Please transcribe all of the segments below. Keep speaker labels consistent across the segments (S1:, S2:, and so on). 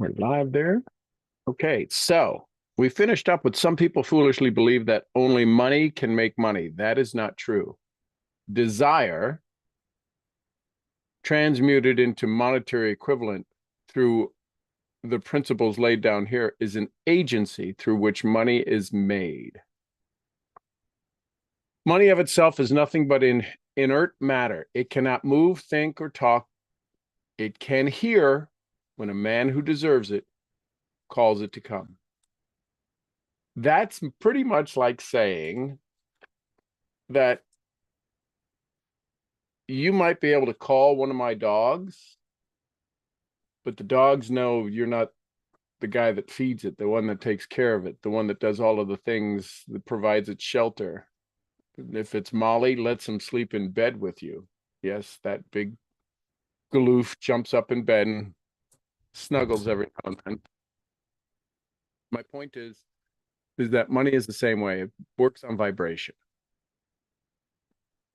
S1: We're live there. Okay, so we finished up with some people foolishly believe that only money can make money. That is not true. Desire transmuted into monetary equivalent through the principles laid down here is an agency through which money is made. Money of itself is nothing but inert matter. It cannot move, think, or talk. It can hear when a man who deserves it calls it to come. That's pretty much like saying that you might be able to call one of my dogs, but the dogs know you're not the guy that feeds it, the one that takes care of it, the one that does all of the things that provides it shelter. If it's Molly, lets him sleep in bed with you. Yes, that big galoof jumps up in bed and snuggles every now and then. My point is that money is the same way. It works on vibration.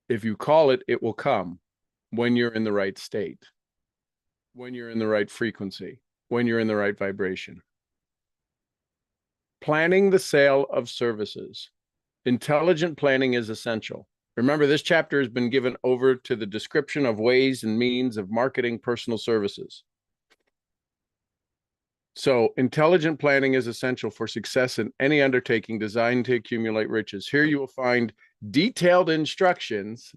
S1: If you call it, it will come when you're in the right state, when you're in the right frequency, when you're in the right vibration. Planning the sale of services. Intelligent planning is essential. Remember, this chapter has been given over to the description of ways and means of marketing personal services. So intelligent planning is essential for success in any undertaking designed to accumulate riches. Here you will find detailed instructions.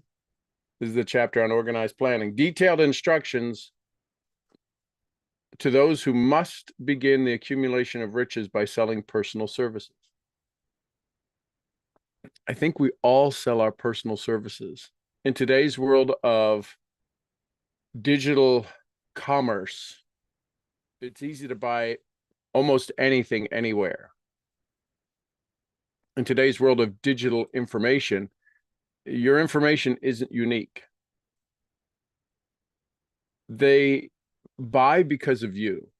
S1: This is the chapter on organized planning. Detailed instructions to those who must begin the accumulation of riches by selling personal services. I think we all sell our personal services. In today's world of digital commerce, it's easy to buy almost anything anywhere. In today's world of digital information, your information isn't unique. They buy because of you.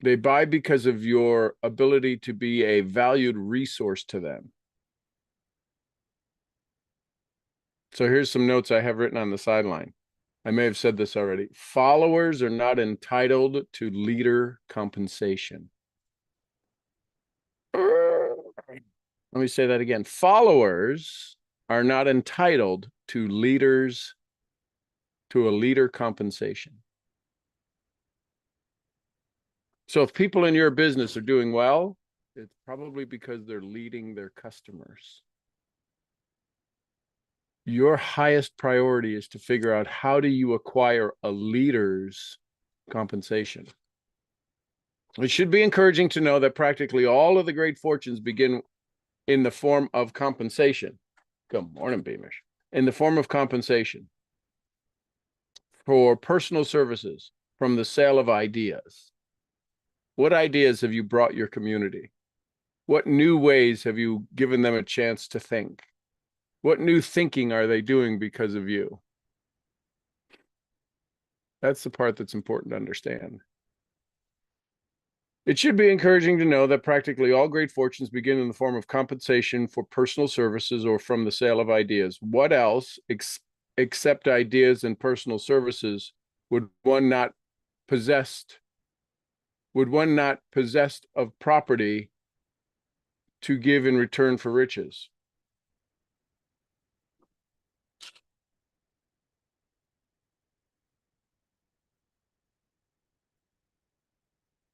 S1: They buy because of your ability to be a valued resource to them. So here's some notes I have written on the sideline. I may have said this already. Followers are not entitled to leader compensation. Let me say that again. Followers are not entitled to a leader compensation. So if people in your business are doing well, it's probably because they're leading their customers. Your highest priority is to figure out how do you acquire a leader's compensation. It should be encouraging to know that practically all of the great fortunes begin in the form of compensation. Good morning, Beamish. In the form of compensation for personal services from the sale of ideas. What ideas have you brought your community? What new ways have you given them a chance to think? What new thinking are they doing because of you? That's the part that's important to understand. It should be encouraging to know that practically all great fortunes begin in the form of compensation for personal services or from the sale of ideas. What else, except ideas and personal services, would one not possessed of property to give in return for riches?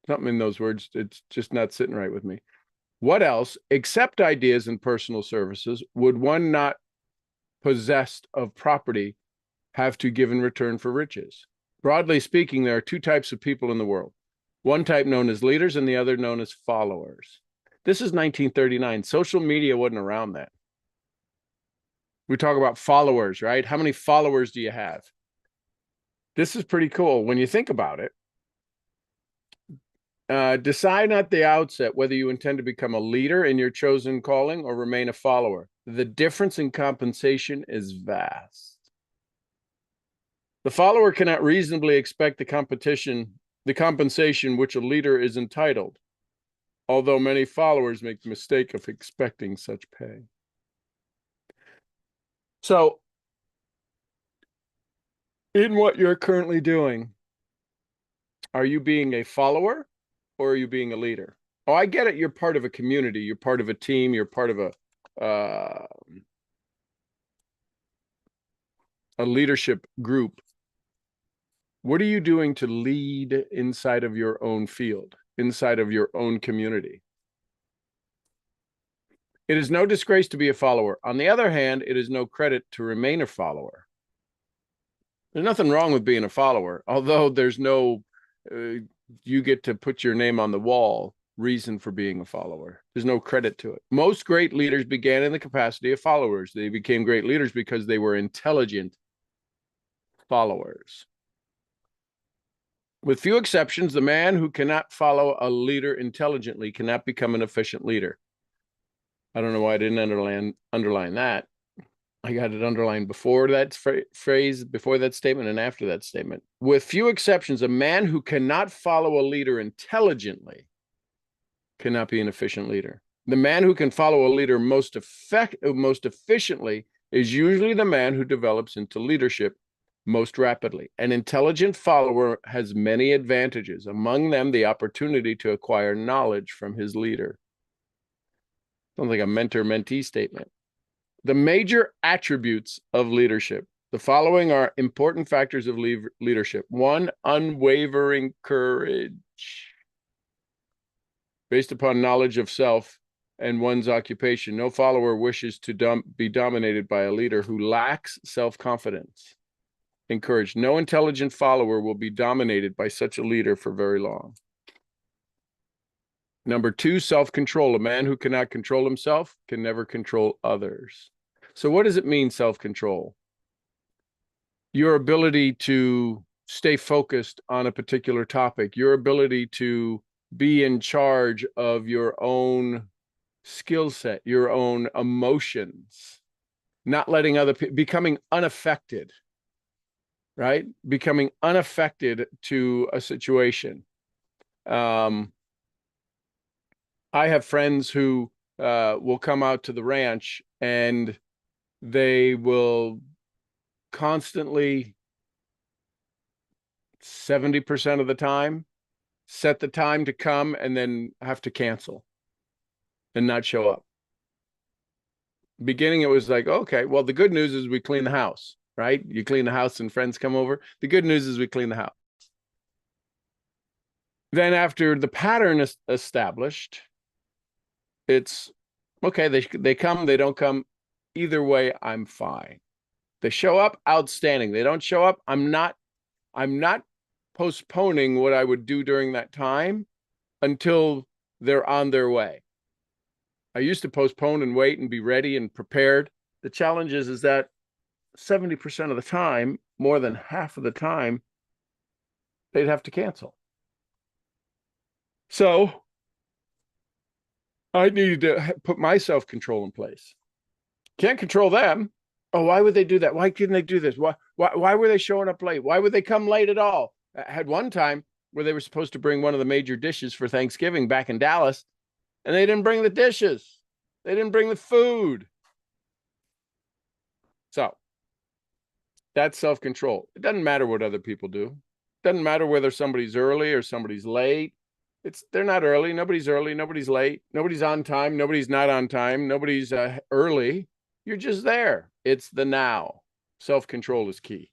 S1: Something in those words, it's just not sitting right with me. What else, except ideas and personal services, would one not possessed of property have to give in return for riches? Broadly speaking, there are two types of people in the world. One type known as leaders and the other known as followers. This is 1939. Social media wasn't around then. We talk about followers, right? How many followers do you have? This is pretty cool when you think about it. Decide at the outset whether you intend to become a leader in your chosen calling or remain a follower. The difference in compensation is vast. The follower cannot reasonably expect the compensation which a leader is entitled, although many followers make the mistake of expecting such pay. So, in what you're currently doing, Are you being a follower or are you being a leader? Oh, I get it. You're part of a community. You're part of a team. You're part of a leadership group. What are you doing to lead inside of your own field, inside of your own community? It is no disgrace to be a follower. On the other hand, it is no credit to remain a follower. There's nothing wrong with being a follower, although there's no, you get to put your name on the wall reason for being a follower. There's no credit to it. Most great leaders began in the capacity of followers. They became great leaders because they were intelligent followers. With few exceptions, the man who cannot follow a leader intelligently cannot become an efficient leader. I don't know why I didn't underline that. I got it underlined before that phrase, before that statement, and after that statement. With few exceptions, a man who cannot follow a leader intelligently cannot be an efficient leader. The man who can follow a leader most efficiently is usually the man who develops into leadership most rapidly. An intelligent follower has many advantages, among them the opportunity to acquire knowledge from his leader. Sounds like a mentor-mentee statement. The major attributes of leadership. The following are important factors of leadership. 1, unwavering courage. Based upon knowledge of self and one's occupation, no follower wishes to be dominated by a leader who lacks self-confidence. Encourage. No intelligent follower will be dominated by such a leader for very long. Number 2, self-control. A man who cannot control himself can never control others. So what does it mean, self-control? Your ability to stay focused on a particular topic, your ability to be in charge of your own skill set, your own emotions, not letting other people, becoming unaffected, right? Becoming unaffected to a situation. I have friends who will come out to the ranch and they will constantly, 70% of the time, set the time to come and then have to cancel and not show up. Beginning, it was like, okay, well, the good news is we clean the house, right? You clean the house and friends come over. The good news is we clean the house. Then after the pattern is established, it's okay, they come, they don't come. Either way, I'm fine. They show up, outstanding. They don't show up, I'm not postponing what I would do during that time until they're on their way. I used to postpone and wait and be ready and prepared. The challenge is that 70% of the time, more than half of the time, they'd have to cancel. So I needed to put my self-control in place. Can't control them. Oh, why would they do that? Why couldn't they do this? Why were they showing up late? Why would they come late at all? I had one time where they were supposed to bring one of the major dishes for Thanksgiving back in Dallas, and they didn't bring the dishes. They didn't bring the food. So that's self-control. It doesn't matter what other people do. It doesn't matter whether somebody's early or somebody's late. They're not early. Nobody's late. Nobody's on time. Nobody's not on time. Nobody's early. You're just there. It's the now. Self-control is key.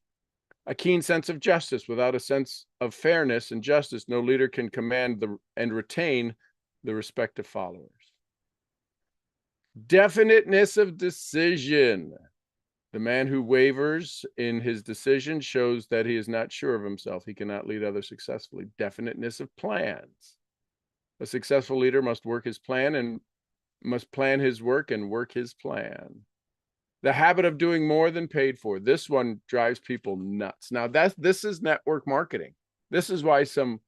S1: A keen sense of justice. Without a sense of fairness and justice, no leader can command and retain the respect of followers. Definiteness of decision. The man who wavers in his decision shows that he is not sure of himself. He cannot lead others successfully. Definiteness of plans. A successful leader must work his plan and must plan his work and work his plan. The habit of doing more than paid for. This one drives people nuts. Now, this is network marketing. This is why some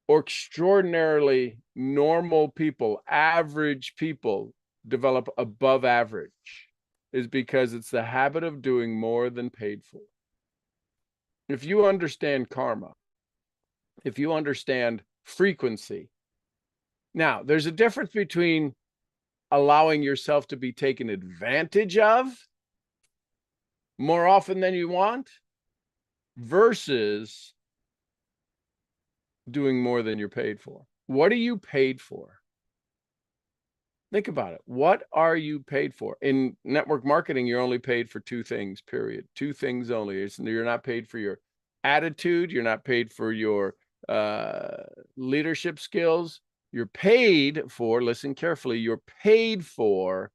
S1: extraordinarily normal people, average people, develop above average, is because it's the habit of doing more than paid for. If you understand karma, if you understand frequency, now there's a difference between allowing yourself to be taken advantage of more often than you want versus doing more than you're paid for. What are you paid for? Think about it. What are you paid for? In network marketing, you're only paid for two things, period. Two things only. You're not paid for your attitude. You're not paid for your leadership skills. You're paid for, listen carefully, you're paid for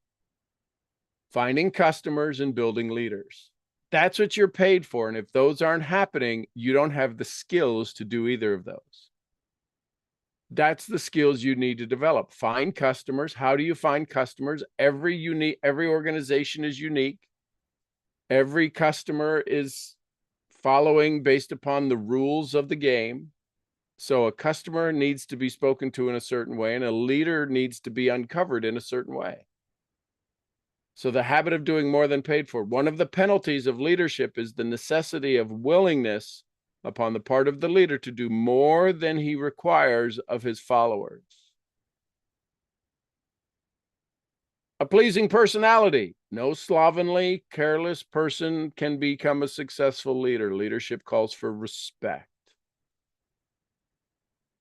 S1: finding customers and building leaders. That's what you're paid for. And if those aren't happening, you don't have the skills to do either of those. That's the skills you need to develop. Find customers. How do you find customers? Every organization is unique. Every customer is following based upon the rules of the game. So a customer needs to be spoken to in a certain way, and a leader needs to be uncovered in a certain way. So the habit of doing more than paid for. One of the penalties of leadership is the necessity of willingness upon the part of the leader to do more than he requires of his followers. A pleasing personality. No slovenly, careless person can become a successful leader. Leadership calls for respect.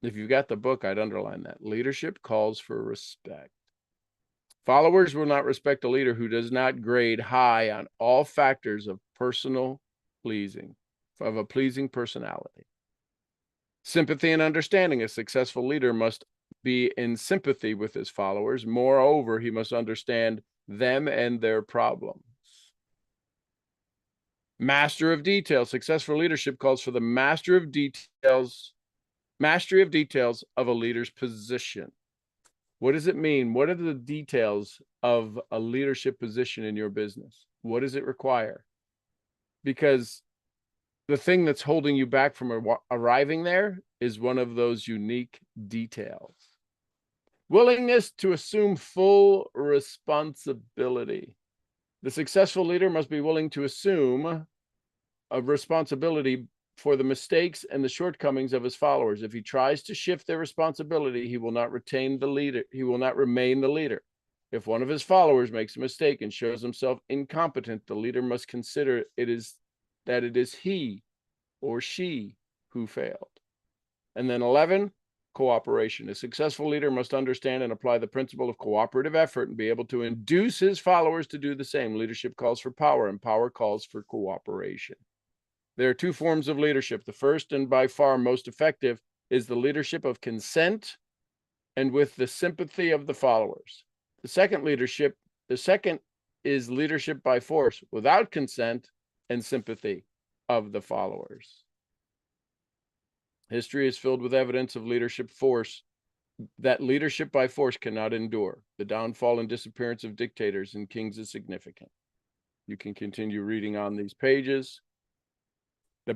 S1: If you've got the book, I'd underline that. Leadership calls for respect. Followers will not respect a leader who does not grade high on all factors of personal pleasing, of a pleasing personality. Sympathy and understanding. A successful leader must be in sympathy with his followers. Moreover, he must understand them and their problems. Master of details. Successful leadership calls for the mastery of details of a leader's position. What does it mean? What are the details of a leadership position in your business? What does it require? Because the thing that's holding you back from arriving there is one of those unique details. Willingness to assume full responsibility. The successful leader must be willing to assume a responsibility for the mistakes and the shortcomings of his followers. If he tries to shift their responsibility, he will not retain the leader. He will not remain the leader. If one of his followers makes a mistake and shows himself incompetent, the leader must consider it is he or she who failed. And then 11, cooperation. A successful leader must understand and apply the principle of cooperative effort and be able to induce his followers to do the same. Leadership calls for power, and power calls for cooperation. There are two forms of leadership. The first, and by far most effective, is the leadership of consent and with the sympathy of the followers. The second is leadership by force, without consent and sympathy of the followers. History is filled with evidence of leadership by force cannot endure. The downfall and disappearance of dictators and kings is significant. You can continue reading on these pages. The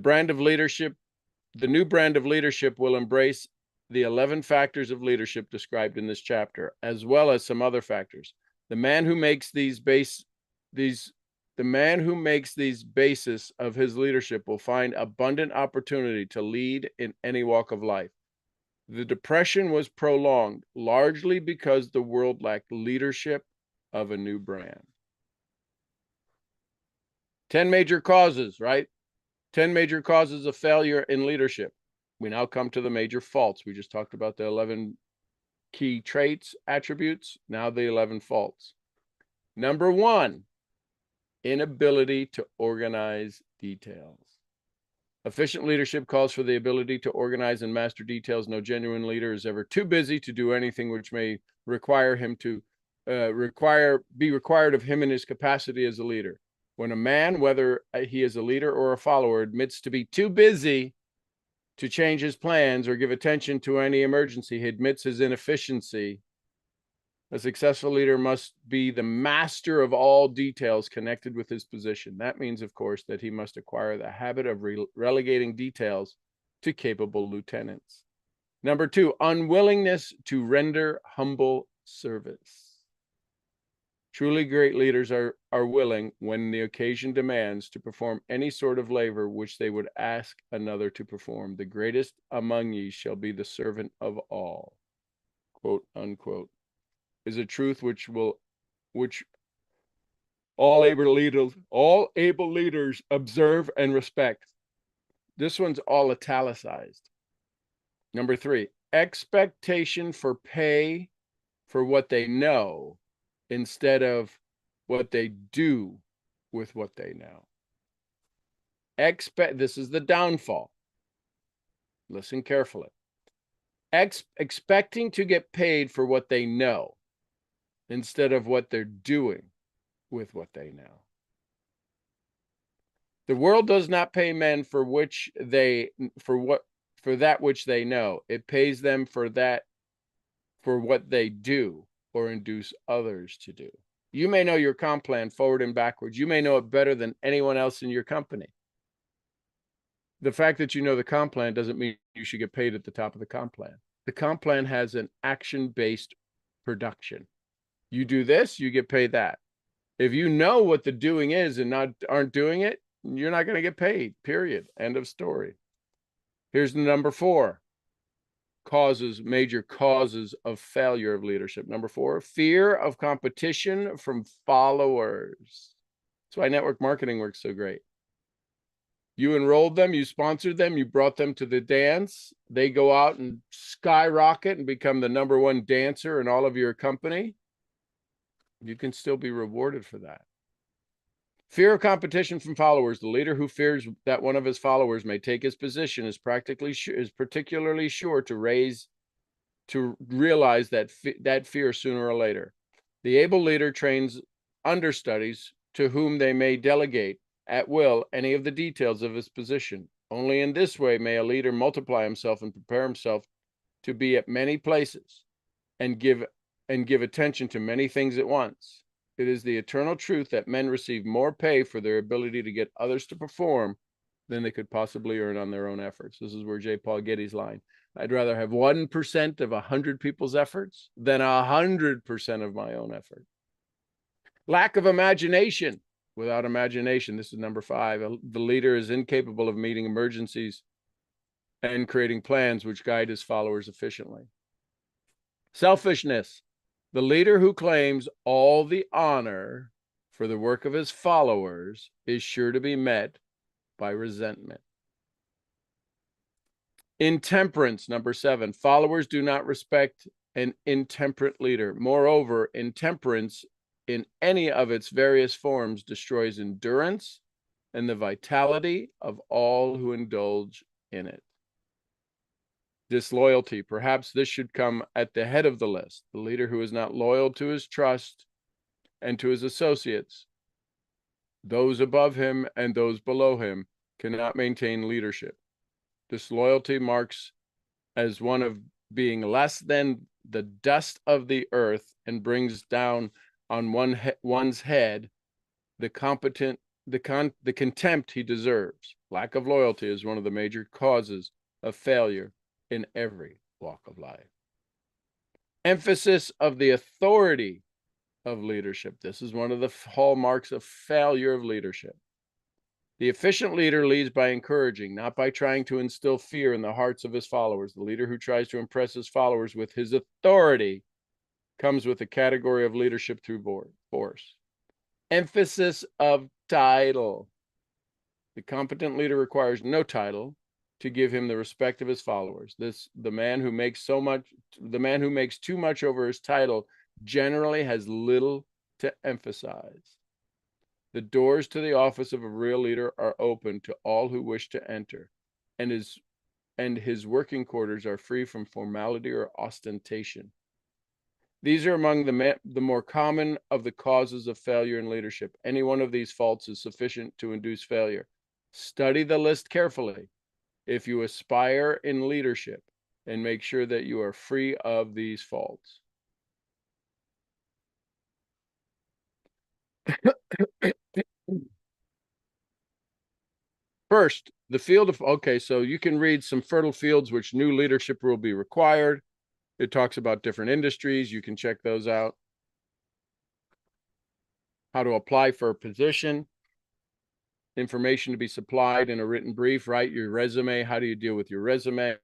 S1: new brand of leadership will embrace the 11 factors of leadership described in this chapter, as well as some other factors. The man who makes these basis of his leadership will find abundant opportunity to lead in any walk of life. The Depression was prolonged largely because the world lacked leadership of a new brand. 10 major causes, right? 10 major causes of failure in leadership. We now come to the major faults. We just talked about the 11 key traits, attributes, now the 11 faults. Number 1, inability to organize details. Efficient leadership calls for the ability to organize and master details. No genuine leader is ever too busy to do anything which may require him to be required of him in his capacity as a leader. When a man, whether he is a leader or a follower, admits to be too busy to change his plans or give attention to any emergency, he admits his inefficiency. A successful leader must be the master of all details connected with his position. That means, of course, that he must acquire the habit of relegating details to capable lieutenants. Number 2, unwillingness to render humble service. Truly great leaders are willing, when the occasion demands, to perform any sort of labor which they would ask another to perform. The greatest among ye shall be the servant of all, quote unquote, is a truth which all able leaders observe and respect. This one's all italicized. Number 3, expectation for pay for what they know instead of what they do with what they know. This is the downfall. Listen carefully. Expecting to get paid for what they know instead of what they're doing with what they know. The world does not pay men for that which they know. It pays them for what they do or induce others to do. You may know your comp plan forward and backwards. You may know it better than anyone else in your company. The fact that you know the comp plan doesn't mean you should get paid at the top of the comp plan. The comp plan has an action-based production. You do this, you get paid that. If you know what the doing is and aren't doing it, you're not going to get paid, period. End of story. Here's the number 4. Major causes of failure of leadership. Number 4, fear of competition from followers. That's why network marketing works so great. You enrolled them, you sponsored them, you brought them to the dance. They go out and skyrocket and become the number 1 dancer in all of your company. You can still be rewarded for that. Fear of competition from followers. The leader who fears that one of his followers may take his position is particularly sure to realize that fear sooner or later. The able leader trains understudies to whom they may delegate at will any of the details of his position. Only in this way may a leader multiply himself and prepare himself to be at many places and give attention to many things at once. It is the eternal truth that men receive more pay for their ability to get others to perform than they could possibly earn on their own efforts. This is where J. Paul Getty's line. I'd rather have 1% of 100 people's efforts than 100% of my own effort. Lack of imagination. Without imagination, this is number 5. The leader is incapable of meeting emergencies and creating plans which guide his followers efficiently. Selfishness. The leader who claims all the honor for the work of his followers is sure to be met by resentment. Intemperance, number 7. Followers do not respect an intemperate leader. Moreover, intemperance in any of its various forms destroys endurance and the vitality of all who indulge in it. Disloyalty. Perhaps this should come at the head of the list. The leader who is not loyal to his trust and to his associates, those above him and those below him, cannot maintain leadership. Disloyalty marks as one of being less than the dust of the earth and brings down on one's head the contempt he deserves. Lack of loyalty is one of the major causes of failure in every walk of life. Emphasis of the authority of leadership. This is one of the hallmarks of failure of leadership. The efficient leader leads by encouraging, not by trying to instill fear in the hearts of his followers. The leader who tries to impress his followers with his authority comes with a category of leadership through force. Emphasis of title. The competent leader requires no title to give him the respect of his followers. The man who makes too much over his title generally has little to emphasize. The doors to the office of a real leader are open to all who wish to enter, and his working quarters are free from formality or ostentation. These are among the more common of the causes of failure in leadership. Any one of these faults is sufficient to induce failure. Study the list carefully if you aspire in leadership, and make sure that you are free of these faults. First, the field of, so you can read some fertile fields which new leadership will be required. It talks about different industries. You can check those out. How to apply for a position. Information to be supplied in a written brief. Write your resume. How do you deal with your resume?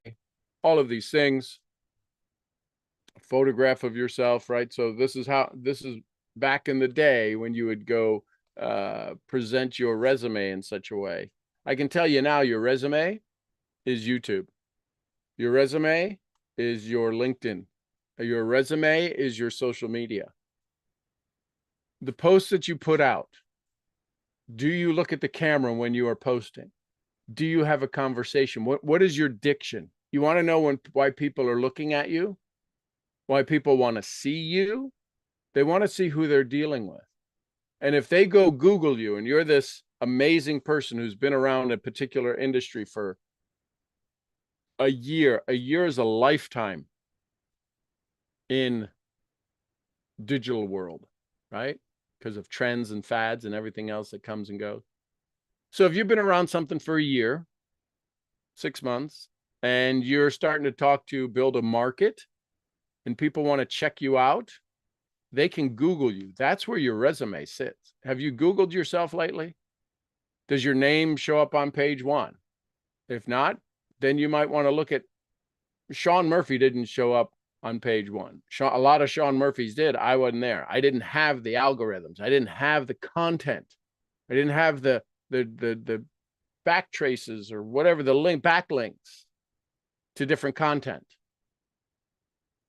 S1: All of these things. A photograph of yourself, right? So this is back in the day when you would go present your resume in such a way. I can tell you now, your resume is YouTube. Your resume is your LinkedIn. Your resume is your social media. The posts that you put out, do you look at the camera when you are posting? Do you have a conversation? What is your diction? You want to know why people are looking at you? Why people want to see you? They want to see who they're dealing with. And if they go Google you and you're this amazing person who's been around a particular industry for a year is a lifetime in digital world, right? Because of trends and fads and everything else that comes and goes. So if you've been around something for a year, 6 months, and you're starting to talk to build a market and people want to check you out, they can Google you. That's where your resume sits. Have you Googled yourself lately? Does your name show up on page 1? If not, then you might want to look at Sean Murphy didn't show up on page 1. A lot of Sean Murphys did. I wasn't there. I didn't have the algorithms. I didn't have the content. I didn't have the back traces or whatever, the backlinks to different content,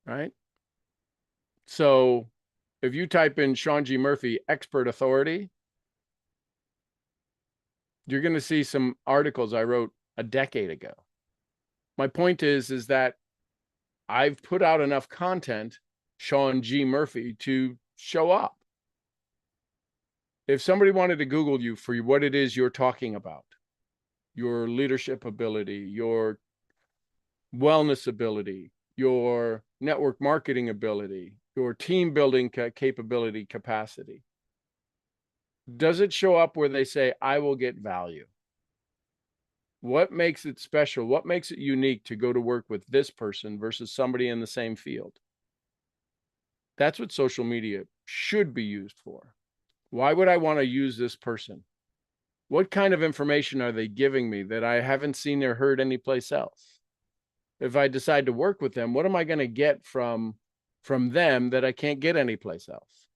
S1: right? So if you type in Sean G. Murphy, expert authority, you're going to see some articles I wrote a decade ago. My point is that I've put out enough content, Sean G. Murphy, to show up. If somebody wanted to Google you for what it is you're talking about, your leadership ability, your wellness ability, your network marketing ability, your team building capability, capacity, does it show up where they say, I will get value? What makes it special? What makes it unique to go to work with this person versus somebody in the same field? That's what social media should be used for. Why would I want to use this person? What kind of information are they giving me that I haven't seen or heard anyplace else? If I decide to work with them, what am I going to get from them that I can't get anyplace else?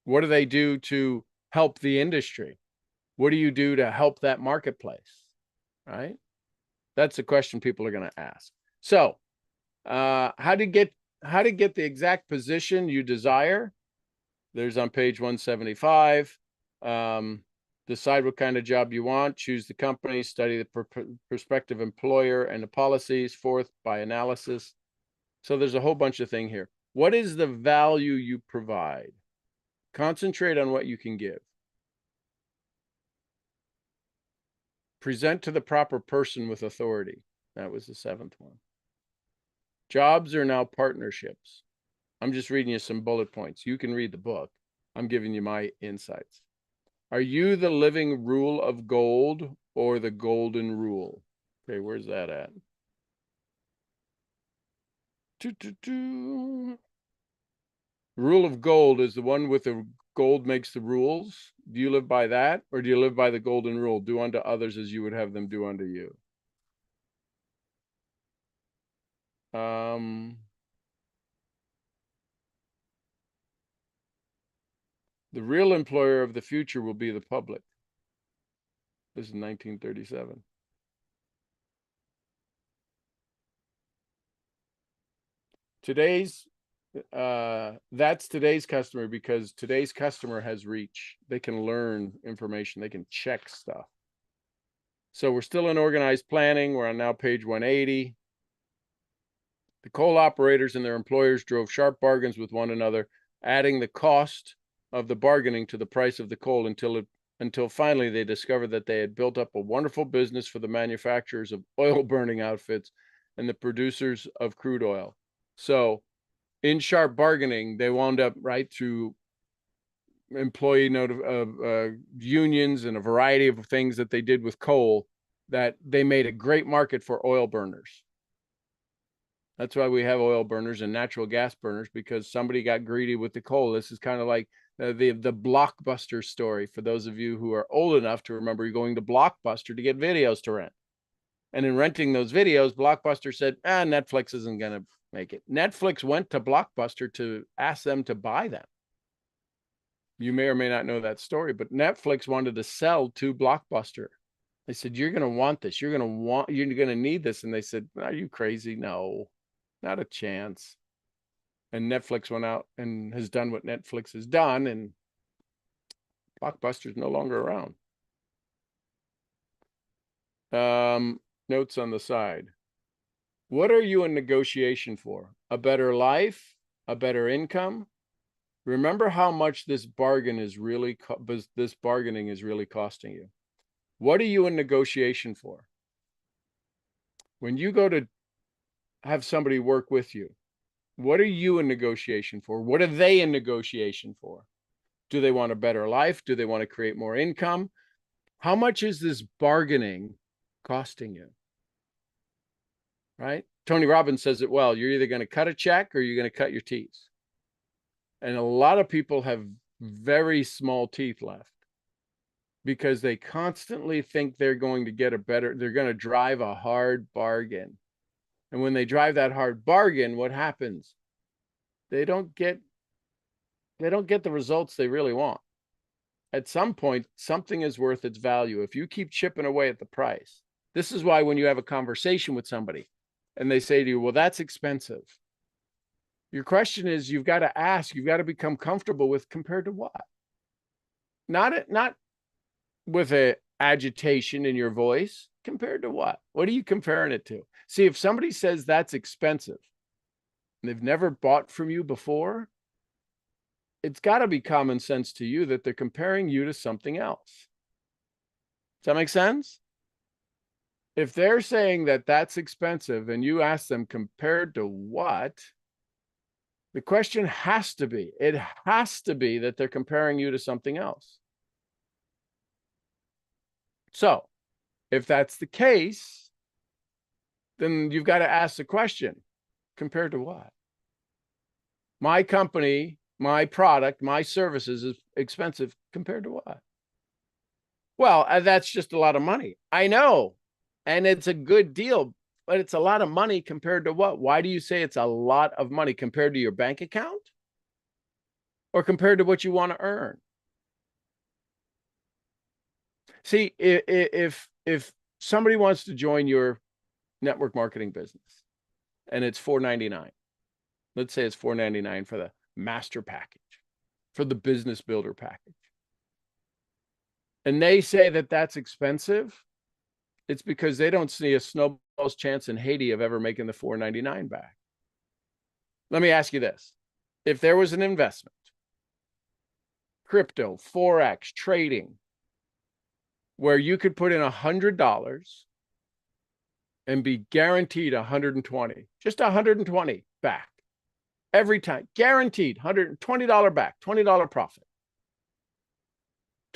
S1: What do they do to help the industry? What do you do to help that marketplace? Right? That's the question people are going to ask. So, how to get the exact position you desire? There's on page 175. Decide what kind of job you want. Choose the company. Study the prospective employer and the policies. Fourth, by analysis. So there's a whole bunch of things here. What is the value you provide? Concentrate on what you can give. Present to the proper person with authority. That was the 7th one. Jobs are now partnerships. I'm just reading you some bullet points. You can read the book. I'm giving you my insights. Are you the living rule of gold or the golden rule? Okay, where's that at? Rule of gold is the one with the gold makes the rules. Do you live by that, or do you live by the golden rule? Do unto others as you would have them do unto you. The real employer of the future will be the public. This is 1937. That's today's customer, because today's customer has reach. They can learn information. They can check stuff. So we're still in organized planning. We're on now page 180. The coal operators and their employers drove sharp bargains with one another, adding the cost of the bargaining to the price of the coal until finally they discovered that they had built up a wonderful business for the manufacturers of oil burning outfits and the producers of crude oil. So in sharp bargaining, they wound up right through employee unions and a variety of things that they did with coal, that they made a great market for oil burners. That's why we have oil burners and natural gas burners, because somebody got greedy with the coal. This is kind of like the Blockbuster story, for those of you who are old enough to remember going to Blockbuster to get videos to rent. And in renting those videos, Blockbuster said, Netflix isn't going to make it. Netflix went to Blockbuster to ask them to buy them. You may or may not know that story, but Netflix wanted to sell to Blockbuster. I said, you're going to want this. You're going to need this. And they said, are you crazy? No, not a chance. And Netflix went out and has done what Netflix has done, and Blockbuster's no longer around. Notes on the side. What are you in negotiation for? A better life? A better income? Remember how much this bargaining is really costing you. What are you in negotiation for? When you go to have somebody work with you, what are you in negotiation for? What are they in negotiation for? Do they want a better life? Do they want to create more income? How much is this bargaining costing you? Right? Tony Robbins says it well. You're either going to cut a check or you're going to cut your teeth. And a lot of people have very small teeth left because they constantly think they're going to get they're going to drive a hard bargain. And when they drive that hard bargain, what happens? They don't get the results they really want. At some point, something is worth its value. If you keep chipping away at the price, this is why when you have a conversation with somebody and they say to you, well, that's expensive. Your question is, you've got to ask, you've got to become comfortable with compared to what? Not with a agitation in your voice. Compared to what? What are you comparing it to? See, if somebody says that's expensive and they've never bought from you before, it's got to be common sense to you that they're comparing you to something else. Does that make sense? If they're saying that that's expensive and you ask them compared to what, the question has to be that they're comparing you to something else. So if that's the case, then you've got to ask the question, compared to what? My company, my product, my services is expensive compared to what? Well, that's just a lot of money. I know. And it's a good deal, but it's a lot of money compared to what? Why do you say it's a lot of money compared to your bank account? Or compared to what you want to earn? See, if somebody wants to join your network marketing business and it's $4.99, let's say it's $4.99 for the master package, for the business builder package, and they say that that's expensive, it's because they don't see a snowball's chance in Haiti of ever making the $4.99 back. Let me ask you this. If there was an investment, crypto, Forex, trading, where you could put in $100 and be guaranteed 120, just 120 back every time, guaranteed $120 back, $20 profit,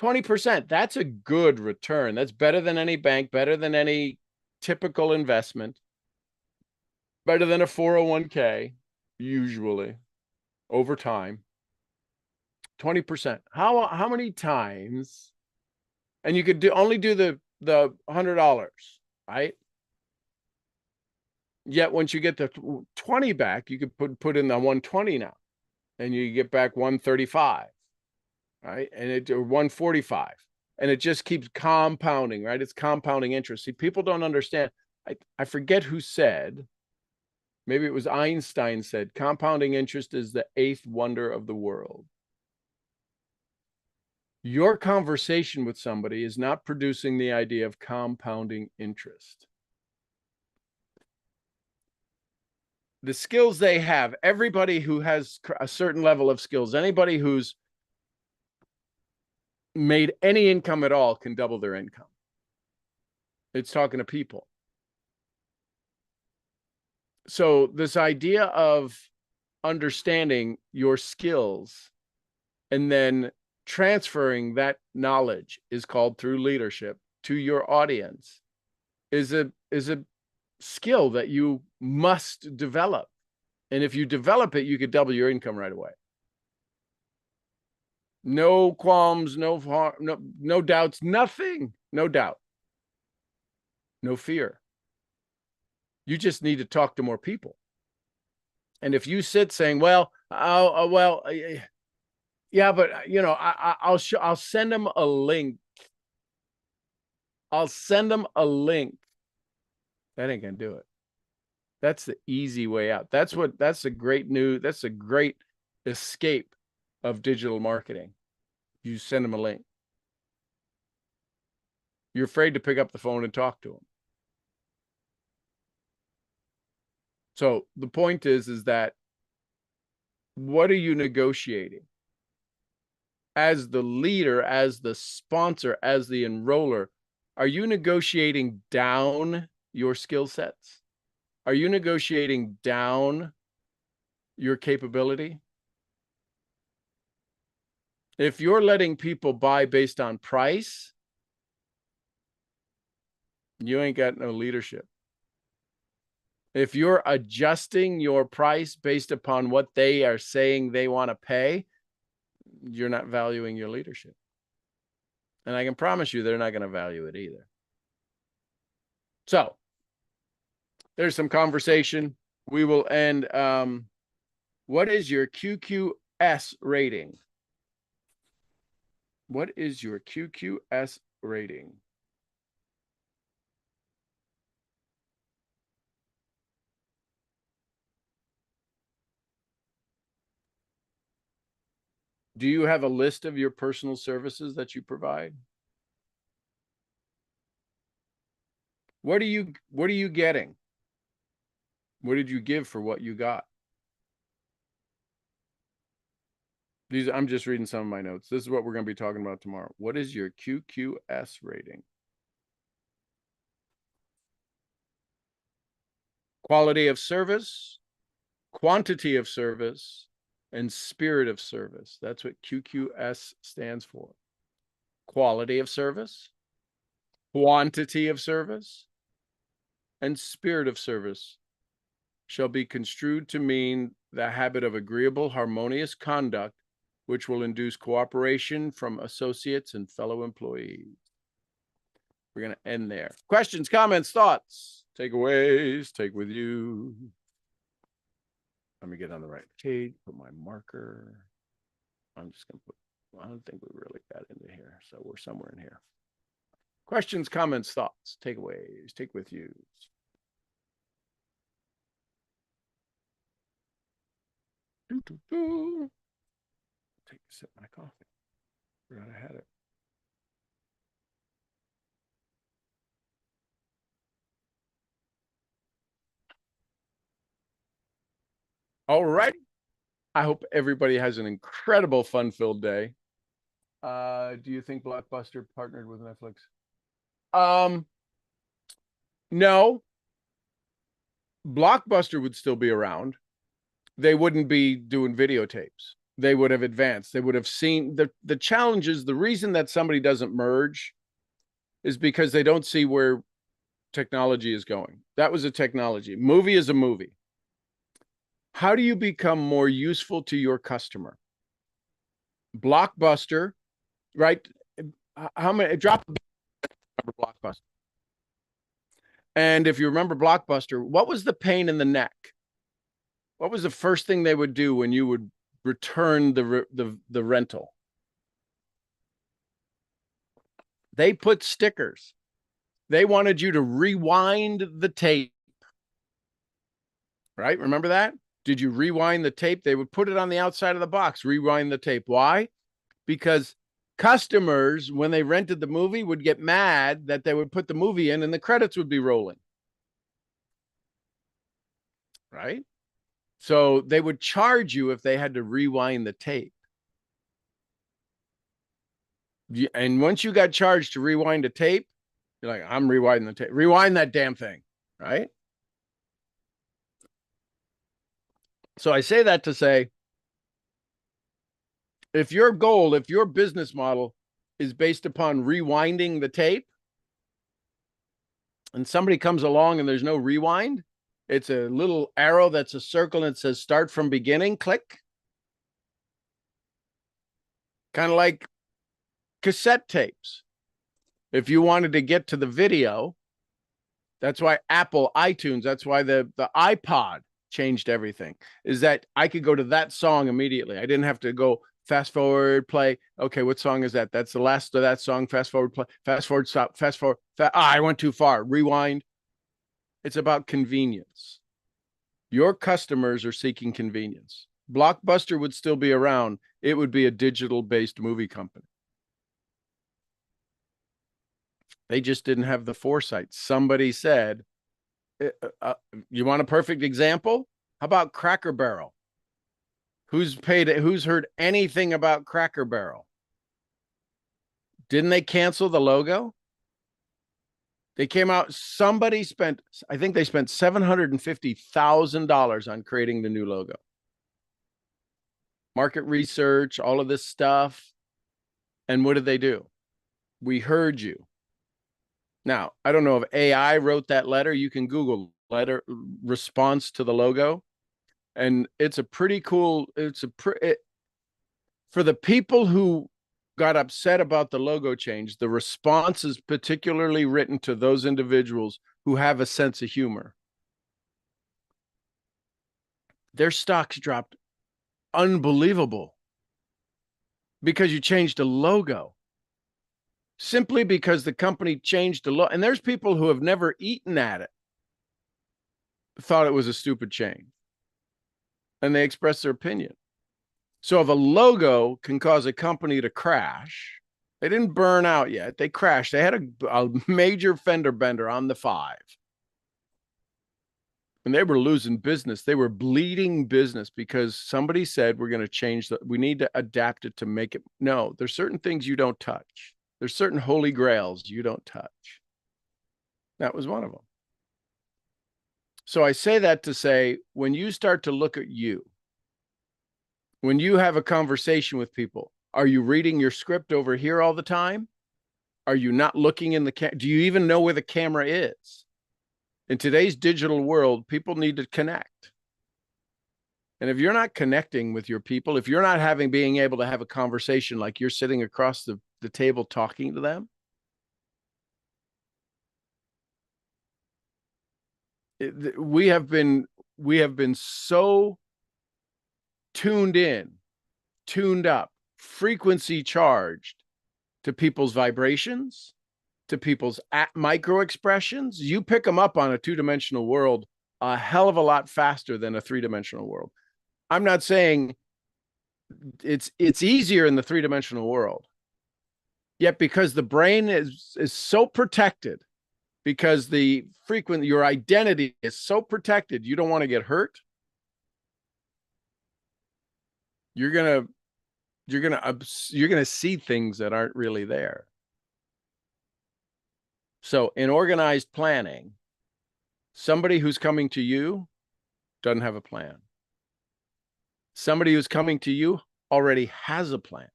S1: 20%. That's a good return. That's better than any bank, better than any typical investment, better than a 401k, usually over time. 20%. How many times? And you could only do the $100, right? Yet once you get the 20 back, you could put in the 120 now, and you get back 135, right? And or 145, and it just keeps compounding, right? It's compounding interest. See, people don't understand. I forget who said, maybe it was Einstein said, compounding interest is the eighth wonder of the world. Your conversation with somebody is not producing the idea of compounding interest. The skills they have, everybody who has a certain level of skills, anybody who's made any income at all can double their income. It's talking to people. So this idea of understanding your skills and then transferring that knowledge is called through leadership to your audience is a skill that you must develop. And if you develop it, you could double your income right away. No qualms, no doubts, nothing, no doubt, no fear. You just need to talk to more people. And if you sit saying, well, yeah, but you know, I'll send them a link. I'll send them a link. That ain't gonna do it. That's the easy way out. That's a great that's a great escape of digital marketing. You send them a link. You're afraid to pick up the phone and talk to them. So the point is that what are you negotiating? As the leader, as the sponsor, as the enroller, are you negotiating down your skill sets? Are you negotiating down your capability? If you're letting people buy based on price, you ain't got no leadership. If you're adjusting your price based upon what they are saying they want to pay, you're not valuing your leadership. And I can promise you they're not going to value it either. So there's some conversation. We will end. What is your QQS rating? What is your QQS rating? Do you have a list of your personal services that you provide? What are you getting? What did you give for what you got? I'm just reading some of my notes. This is what we're going to be talking about tomorrow. What is your QQS rating? Quality of service, quantity of service, and spirit of service. That's what QQS stands for. Quality of service, quantity of service, and spirit of service shall be construed to mean the habit of agreeable, harmonious conduct, which will induce cooperation from associates and fellow employees. We're going to end there. Questions, comments, thoughts, takeaways, take with you. Let me get on the right page, put my marker. I'm just going to put, I don't think we really got into here. So we're somewhere in here. Questions, comments, thoughts, takeaways, take with you. Take a sip of my coffee. Forgot I had it. All right. I hope everybody has an incredible fun-filled day. Do you think Blockbuster partnered with Netflix? No. Blockbuster would still be around. They wouldn't be doing videotapes. They would have advanced. They would have seen the challenges. The reason that somebody doesn't merge is because they don't see where technology is going. That was a technology. Movie is a movie. How do you become more useful to your customer? Blockbuster, right? How many drop Blockbuster? And if you remember Blockbuster, what was the pain in the neck? What was the first thing they would do when you would return the rental? They put stickers. They wanted you to rewind the tape. Right? Remember that? Did you rewind the tape? They would put it on the outside of the box, rewind the tape. Why? Because customers, when they rented the movie, would get mad that they would put the movie in and the credits would be rolling. Right? So they would charge you if they had to rewind the tape. And once you got charged to rewind a tape, you're like, I'm rewinding the tape. Rewind that damn thing. Right? So I say that to say, if your goal, if your business model is based upon rewinding the tape, and somebody comes along and there's no rewind, it's a little arrow that's a circle and it says start from beginning, click. Kind of like cassette tapes. If you wanted to get to the video, that's why Apple, iTunes, that's why the iPod changed everything, is that I could go to that song immediately. I didn't have to go fast forward, play. Okay, what song is that? That's the last of that song. Fast forward, play. Fast forward, stop. Fast forward. I went too far. Rewind. It's about convenience. Your customers are seeking convenience. Blockbuster would still be around. It would be a digital-based movie company. They just didn't have the foresight. Somebody said, you want a perfect example? How about Cracker Barrel? Who's heard anything about Cracker Barrel? Didn't they cancel the logo? They came out, somebody spent, I think they spent $750,000 on creating the new logo. Market research, all of this stuff. And what did they do? We heard you. Now, I don't know if AI wrote that letter. You can Google letter response to the logo. And it's a pretty cool, for the people who got upset about the logo change, the response is particularly written to those individuals who have a sense of humor. Their stocks dropped unbelievable because you changed a logo. Simply because the company changed the logo. And there's people who have never eaten at it, thought it was a stupid change. And they expressed their opinion. So if a logo can cause a company to crash, they didn't burn out yet. They crashed. They had a major fender bender on the 5. And they were losing business. They were bleeding business because somebody said, we're going to change we need to adapt it to make it. No, there's certain things you don't touch. There's certain holy grails you don't touch. That was one of them. So I say that to say, when you start to look at you, when you have a conversation with people, are you reading your script over here all the time? Are you not looking in the camera? Do you even know where the camera is? In today's digital world, people need to connect. And if you're not connecting with your people, if you're not being able to have a conversation like you're sitting across the table talking to them, we have been so tuned up, frequency charged to people's vibrations, to people's micro expressions. You pick them up on a 2-dimensional world a hell of a lot faster than a 3-dimensional world. I'm not saying it's easier in the 3-dimensional world. Yet because the brain is so protected, because your identity is so protected, you don't want to get hurt. You're gonna see things that aren't really there. So in organized planning, somebody who's coming to you doesn't have a plan. Somebody who's coming to you already has a plan.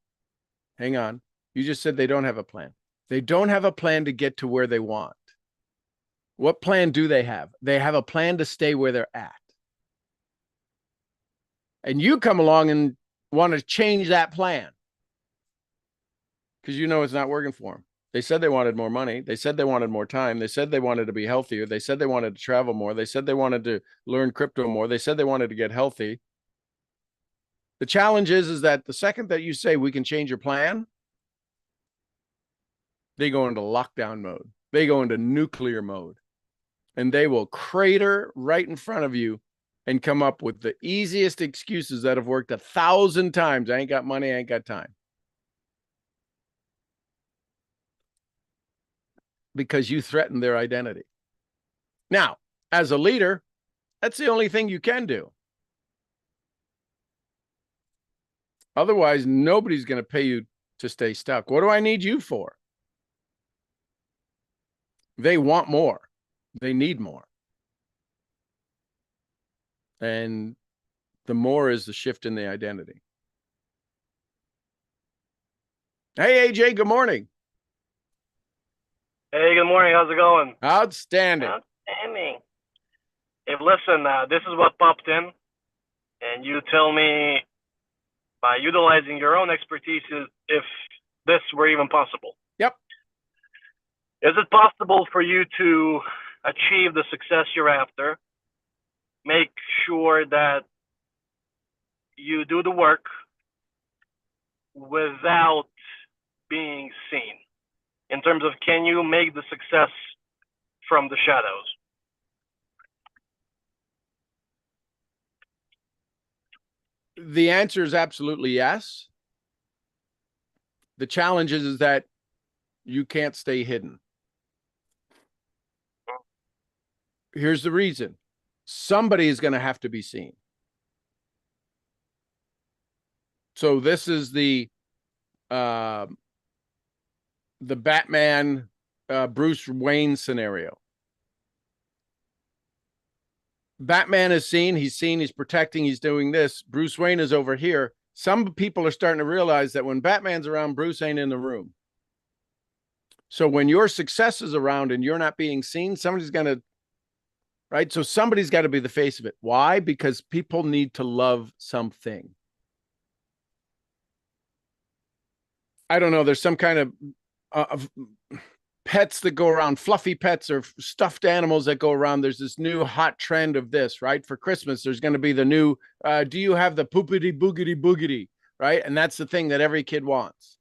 S1: Hang on. You just said they don't have a plan. They don't have a plan to get to where they want. What plan do they have? They have a plan to stay where they're at. And you come along and want to change that plan because you know it's not working for them. They said they wanted more money. They said they wanted more time. They said they wanted to be healthier. They said they wanted to travel more. They said they wanted to learn crypto more. They said they wanted to get healthy. The challenge is that the second that you say we can change your plan, they go into lockdown mode. They go into nuclear mode. And they will crater right in front of you and come up with the easiest excuses that have worked 1,000 times. I ain't got money, I ain't got time. Because you threaten their identity. Now, as a leader, that's the only thing you can do. Otherwise, nobody's going to pay you to stay stuck. What do I need you for? They want more. They need more. And the more is the shift in the identity. Hey, AJ, good morning.
S2: Hey, good morning. How's it going?
S1: Outstanding.
S2: Outstanding. Hey, listen, this is what popped in, and you tell me by utilizing your own expertise if this were even possible.
S1: Yep.
S2: Is it possible for you to achieve the success you're after, make sure that you do the work, without being seen? In terms of, can you make the success from the shadows?
S1: The answer is absolutely yes. The challenge is that you can't stay hidden. Here's the reason. Somebody is going to have to be seen. So this is the Batman Bruce Wayne scenario. Batman is seen, he's protecting, he's doing this. Bruce Wayne is over here. Some people are starting to realize that when Batman's around, Bruce ain't in the room. So when your success is around and you're not being seen, somebody's going to, right? So somebody's got to be the face of it. Why? Because people need to love something. I don't know. There's some kind of pets that go around, fluffy pets or stuffed animals that go around. There's this new hot trend of this, right? For Christmas, there's going to be the new, do you have the poopity boogity boogity, right? And that's the thing that every kid wants.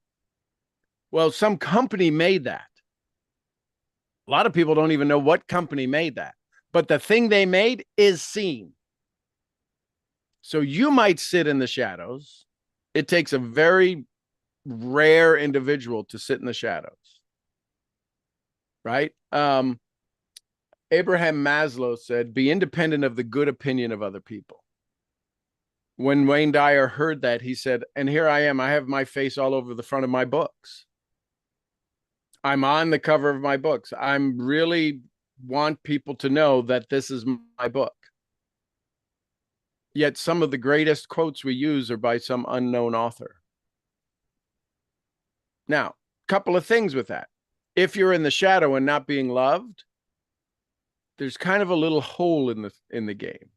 S1: Well, some company made that. A lot of people don't even know what company made that, but the thing they made is seen. So you might sit in the shadows. It takes a very rare individual to sit in the shadows, right? Abraham Maslow said, be independent of the good opinion of other people. When Wayne Dyer heard that, he said, and here I am, I have my face all over the front of my books. I'm on the cover of my books. I'm really want people to know that this is my book. Yet some of the greatest quotes we use are by some unknown author. Now, a couple of things with that. If you're in the shadow and not being loved, there's kind of a little hole in the game,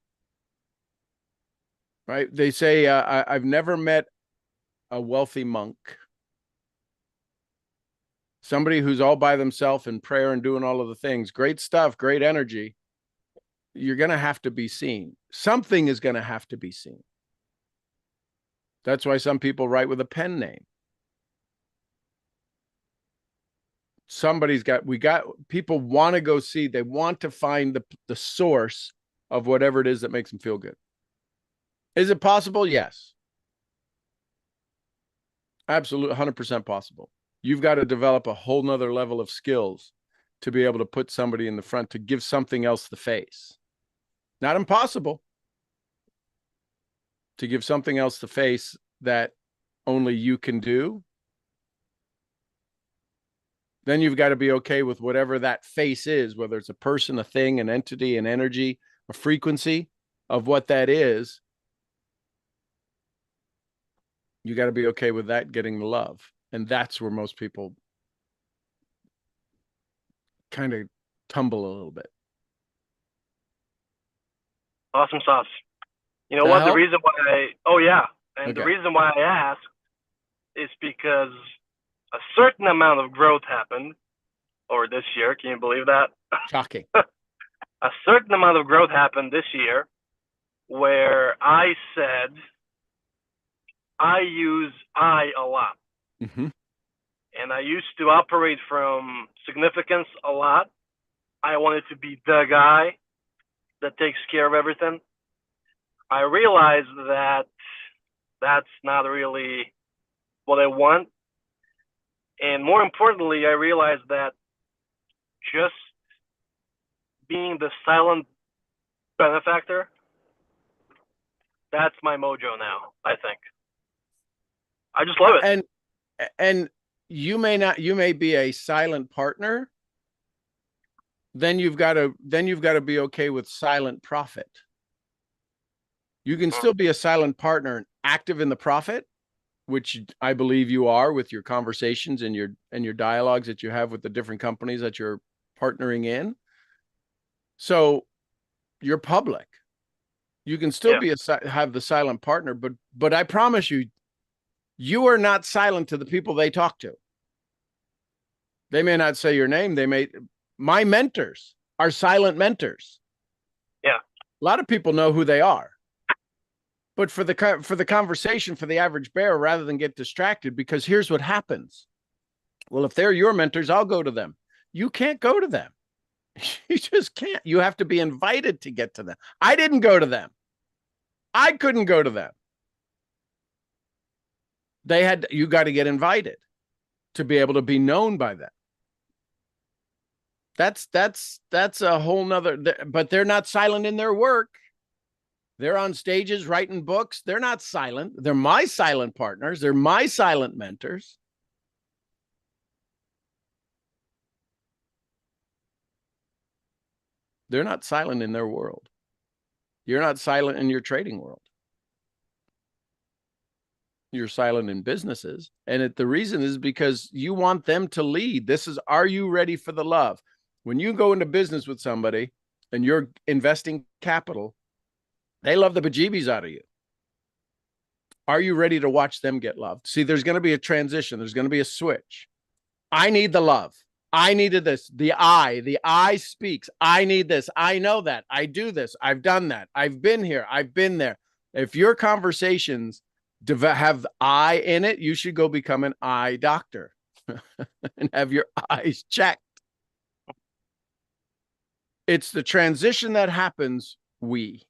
S1: right? They say, I've never met a wealthy monk, somebody who's all by themselves in prayer and doing all of the things. Great stuff, great energy. You're going to have to be seen. Something is going to have to be seen. That's why some people write with a pen name. People want to go see, they want to find the source of whatever it is that makes them feel good. Is it possible? Yes. Absolutely, 100% possible. You've got to develop a whole nother level of skills to be able to put somebody in the front, to give something else the face. Not impossible. To give something else the face that only you can do. Then you've got to be okay with whatever that face is, whether it's a person, a thing, an entity, an energy, a frequency of what that is. You got to be okay with that getting the love. And that's where most people kind of tumble a little bit.
S2: Awesome sauce. You know what? The reason why the reason why I asked is because a certain amount of growth happened over this year. Can you believe that?
S1: Shocking.
S2: A certain amount of growth happened this year where I said I use I a lot.
S1: Mm-hmm.
S2: And I used to operate from significance a lot. I wanted to be the guy that takes care of everything. I realized that that's not really what I want. And more importantly, I realized that just being the silent benefactor, that's my mojo now, I think. I just love it.
S1: And you may be a silent partner. Then you've got to be okay with silent profit. You can still be a silent partner and active in the profit, which I believe you are with your conversations and your dialogues that you have with the different companies that you're partnering in. So you're public. You can still have the silent partner, but I promise you, you are not silent to the people they talk to. They may not say your name. My mentors are silent mentors.
S2: Yeah.
S1: A lot of people know who they are. But for the conversation, for the average bear, rather than get distracted, because here's what happens. Well, if they're your mentors, I'll go to them. You can't go to them. You just can't. You have to be invited to get to them. I didn't go to them. I couldn't go to them. You got to get invited to be able to be known by them. That's a whole nother, but they're not silent in their work. They're on stages writing books. They're not silent. They're my silent partners. They're my silent mentors. They're not silent in their world. You're not silent in your trading world. You're silent in businesses. And the reason is because you want them to lead. This is, are you ready for the love? When you go into business with somebody and you're investing capital, they love the bejeebies out of you. Are you ready to watch them get loved? See, there's going to be a transition. There's going to be a switch. I need the love. I needed this. The I speaks. I need this. I know that. I do this. I've done that. I've been here. I've been there. If your conversations have I in it, you should go become an eye doctor and have your eyes checked. It's the transition that happens. The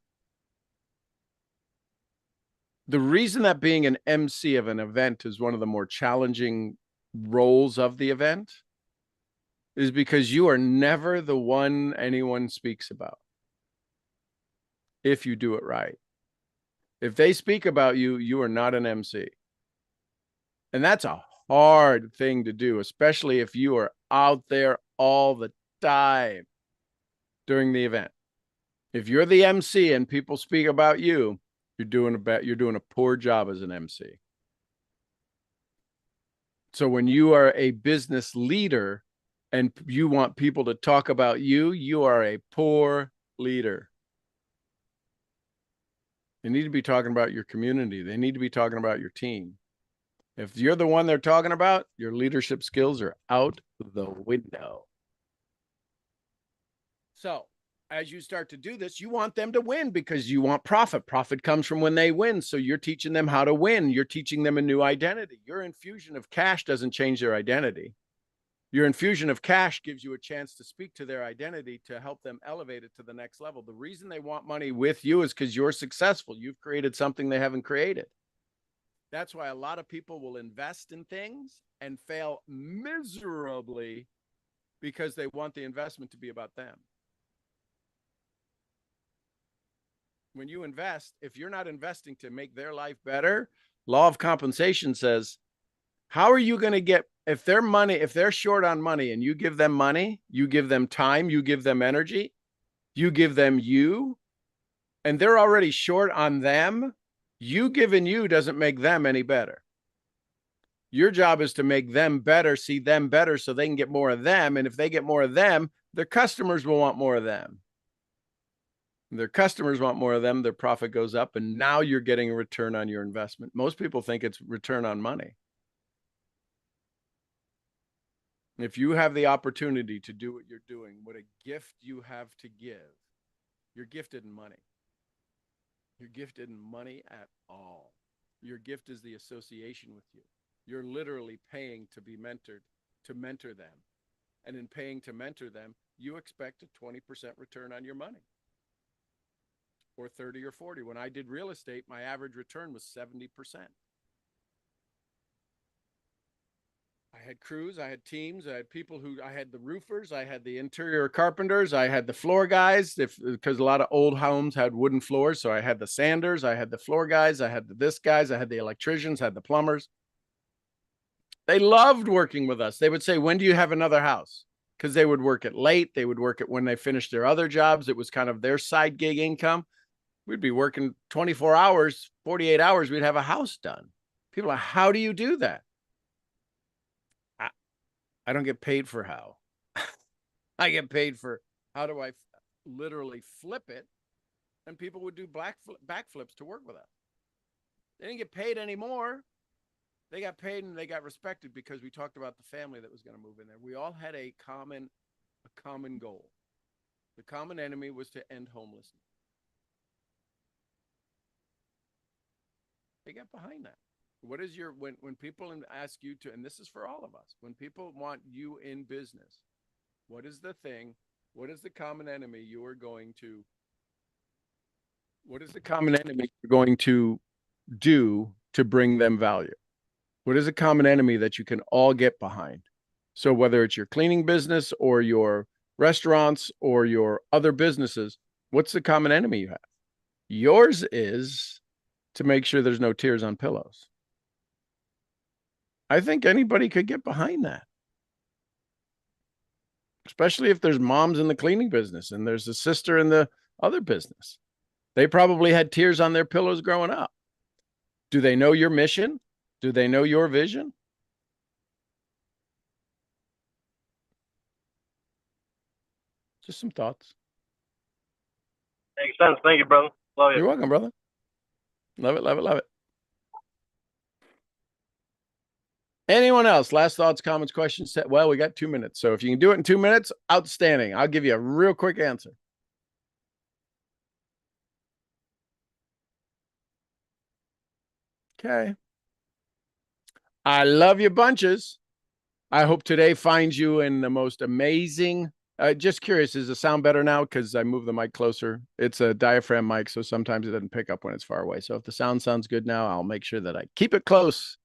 S1: reason that being an MC of an event is one of the more challenging roles of the event is because you are never the one anyone speaks about if you do it right. If they speak about you, you are not an MC. And that's a hard thing to do, especially if you are out there all the time during the event. If you're the MC and people speak about you, you're doing a poor job as an MC. So when you are a business leader and you want people to talk about you, you are a poor leader. They need to be talking about your community. They need to be talking about your team. If you're the one they're talking about, your leadership skills are out the window. So as you start to do this, you want them to win because you want profit. Profit comes from when they win. So you're teaching them how to win. You're teaching them a new identity. Your infusion of cash doesn't change their identity. Your infusion of cash gives you a chance to speak to their identity to help them elevate it to the next level. The reason they want money with you is because you're successful. You've created something they haven't created. That's why a lot of people will invest in things and fail miserably because they want the investment to be about them. When you invest, if you're not investing to make their life better, law of compensation says, how are you going to get, if they're short on money and you give them money, you give them time, you give them energy, you give them you, and they're already short on them, you giving you doesn't make them any better. Your job is to make them better, see them better so they can get more of them. And if they get more of them, their customers will want more of them. Their customers want more of them, their profit goes up, and now you're getting a return on your investment. Most people think it's return on money. If you have the opportunity to do what you're doing, what a gift you have to give, you're gifted in money. You're gifted in money at all. Your gift is the association with you. You're literally paying to be mentored, to mentor them. And in paying to mentor them, you expect a 20% return on your money. Or 30 or 40. When I did real estate, my average return was 70%. I had crews, I had teams, I had the roofers, I had the interior carpenters, I had the floor guys, because a lot of old homes had wooden floors. So I had the sanders, I had the floor guys, I had the this guys, I had the electricians, I had the plumbers. They loved working with us. They would say, when do you have another house? Because they would work it late. They would work it when they finished their other jobs. It was kind of their side gig income. We'd be working 24 hours, 48 hours. We'd have a house done. People are, how do you do that? I don't get paid for how. I get paid for how do I literally flip it? And people would do backflips to work with us. They didn't get paid anymore. They got paid and they got respected because we talked about the family that was going to move in there. We all had a common goal. The common enemy was to end homelessness. They get behind that. What is your when people ask you to, and this is for all of us, when people want you in business, what is the thing? What is the common enemy you are going to? What is the common enemy you're going to do to bring them value? What is a common enemy that you can all get behind? So whether it's your cleaning business or your restaurants or your other businesses, what's the common enemy you have? Yours is to make sure there's no tears on pillows. I think anybody could get behind that, especially if there's moms in the cleaning business and there's a sister in the other business. They probably had tears on their pillows growing up. Do they know your mission? Do they know your vision? Just some thoughts.
S2: Makes sense. Thank you, brother. Love you.
S1: You're welcome, brother. Love it, love it, love it. Anyone else? Last thoughts, comments, questions? Well, we got 2 minutes. So if you can do it in 2 minutes, outstanding. I'll give you a real quick answer. Okay. I love you bunches. I hope today finds you in the most amazing. Just curious, does it sound better now? Because I moved the mic closer. It's a diaphragm mic, so sometimes it doesn't pick up when it's far away. So if the sound sounds good now, I'll make sure that I keep it close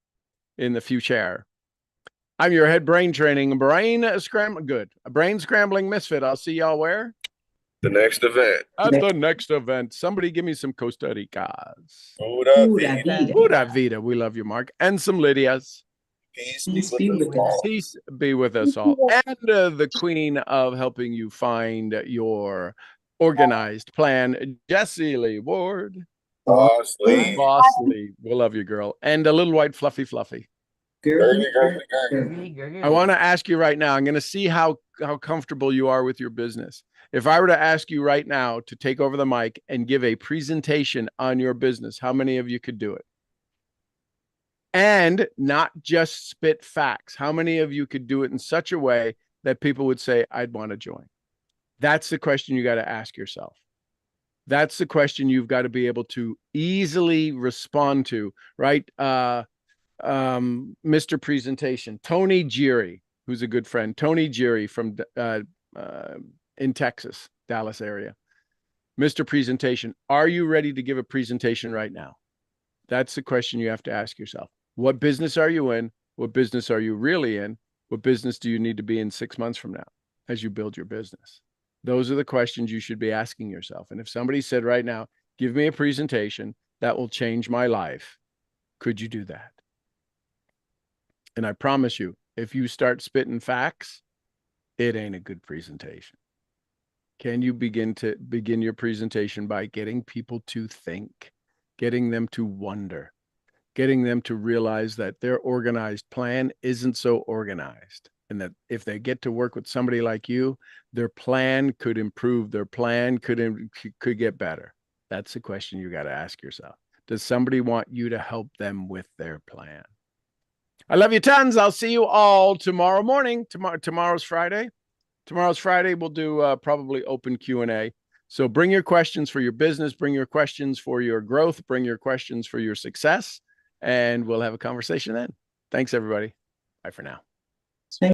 S1: in the future. I'm your head brain training, brain scrambling misfit. I'll see y'all where?
S3: The next event.
S1: At the next event. Somebody give me some Costa Ricas.
S3: Pura vida.
S1: Pura vida. We love you, Mark. And some Lydias.
S3: Peace be with us all.
S1: Peace be with us all. And the queen of helping you find your organized plan, Jessie Lee Ward.
S3: Boss Lee.
S1: Boss Lee. We love you, girl. And a little white fluffy.
S3: Girly.
S1: I want to ask you right now. I'm going to see how comfortable you are with your business. If I were to ask you right now to take over the mic and give a presentation on your business, how many of you could do it? And not just spit facts. How many of you could do it in such a way that people would say, I'd want to join? That's the question you got to ask yourself. That's the question you've got to be able to easily respond to, right? Mr. Presentation, Tony Geary, who's a good friend, Tony Geary from in Texas, Dallas area. Mr. Presentation, are you ready to give a presentation right now? That's the question you have to ask yourself. What business are you in? What business are you really in? What business do you need to be in 6 months from now as you build your business? Those are the questions you should be asking yourself. And if somebody said right now, give me a presentation that will change my life, could you do that? And I promise you, if you start spitting facts, it ain't a good presentation. Can you begin your presentation by getting people to think, getting them to wonder, getting them to realize that their organized plan isn't so organized, and that if they get to work with somebody like you, their plan could improve, their plan could get better? That's the question you got to ask yourself. Does somebody want you to help them with their plan? I love you tons. I'll see you all tomorrow morning. Tomorrow's Friday. Tomorrow's Friday. We'll do probably open Q&A. So bring your questions for your business, bring your questions for your growth, bring your questions for your success, and we'll have a conversation then. Thanks, everybody. Bye for now.